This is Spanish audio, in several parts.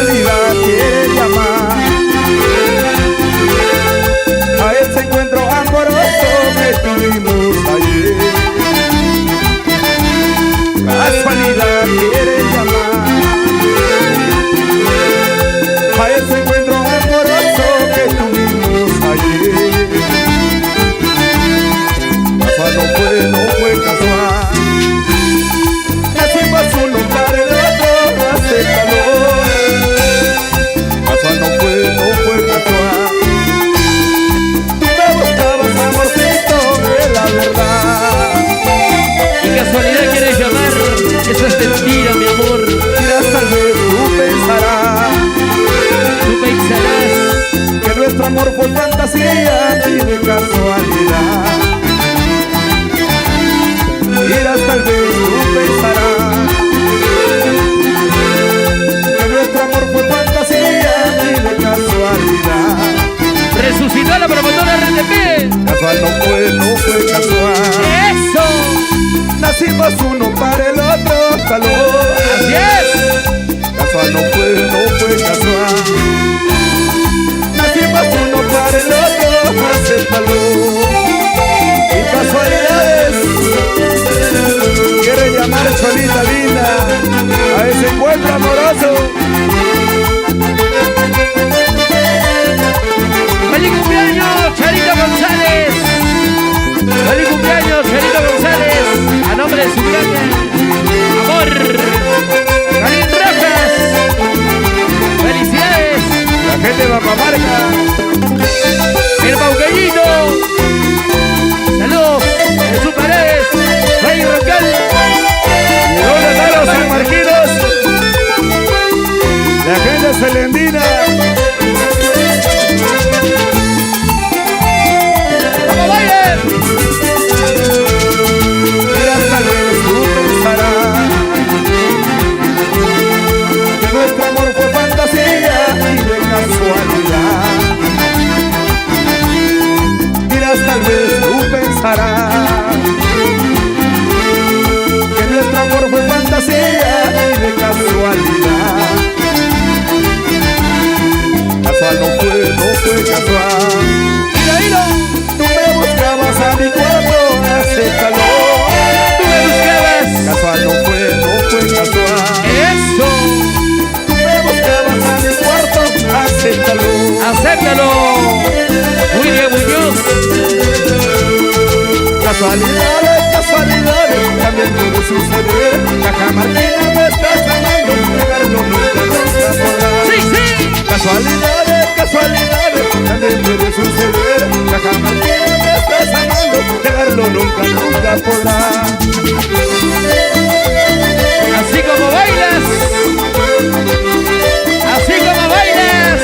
casualidad quiere llamar a ese encuentro amoroso que tuvimos ayer. Casualidad quiere llamar a ese encuentro amoroso que tuvimos ayer. Casual no fue casual. Nacimos uno para el otro, acéptalo. Casual no fue casual. Tú me buscabas, amorcito, de la verdad. ¿Qué casualidad quieres llamar? Eso es mentira, mi amor. Mira, tal vez tú pensarás que nuestro amor fue fantasía y de casualidad. Mira, tal vez tú pensarás que nuestro amor fue fantasía y de casualidad. Resucitó a la promotora RTP. Casual no fue casual. ¡Eso! Nacimos uno para el otro, salud. ¡Así es! Casual no fue casual. Nacimos uno para el otro, acéptalo. Y casualidades quiere llamar Cholita linda a ese encuentro amoroso. ¡Feliz cumpleaños, Charito González! ¡Feliz cumpleaños, Charito González! A nombre de su gran amor, Karin Rojas. ¡Felicidades! La gente va pa' marca. ¡El Pauqueñito! ¡Saludos! ¡Jesús Paredes! ¡Rey Rocal! ¿Dónde están los sanmarquinos? La gente celendina. ¡Vamos, baile! Mira, tal vez tú pensarás que nuestro amor fue fantasía y de casualidad. Mira, tal vez tú pensarás que nuestro amor fue fantasía y de casualidad. Casual no fue casual. ¡Mira! Tú me buscabas a mi cuarto, acéptalo. ¡Tú me buscabas! Casual no fue casual. ¡Eso! Tú me buscabas a mi cuarto, acéptalo. ¡Acéptalo! William Muñoz. Casualidades, también puede suceder. Caja Martina me estás amando, negarlo nunca podrás. ¡Sí, sí! Casualidades, también puede suceder. Caja Martina me estás amando, negarlo nunca podrás. Así como bailas, así como bailas,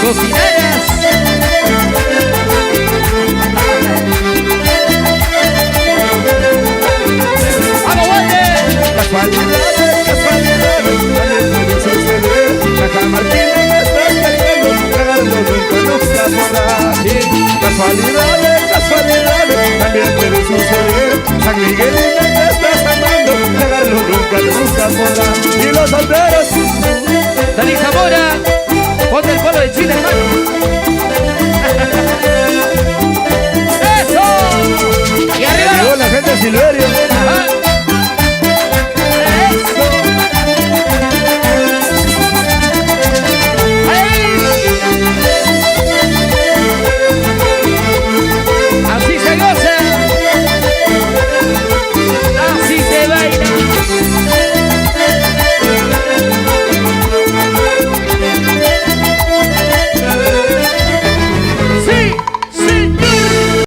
cocineras. ¡Vamos, baile! Casualidades, también puede suceder. Caja Martina me estás queriendo, negarlo nunca podrás. Casualidades, también puede suceder. San Miguelina me estás amando, negarlo nunca podrás. Y los solteros, Dani Zamora, ponte el polo de Chile, hermano. ¡Eso! Y arriba. llegó la gente de Silverio.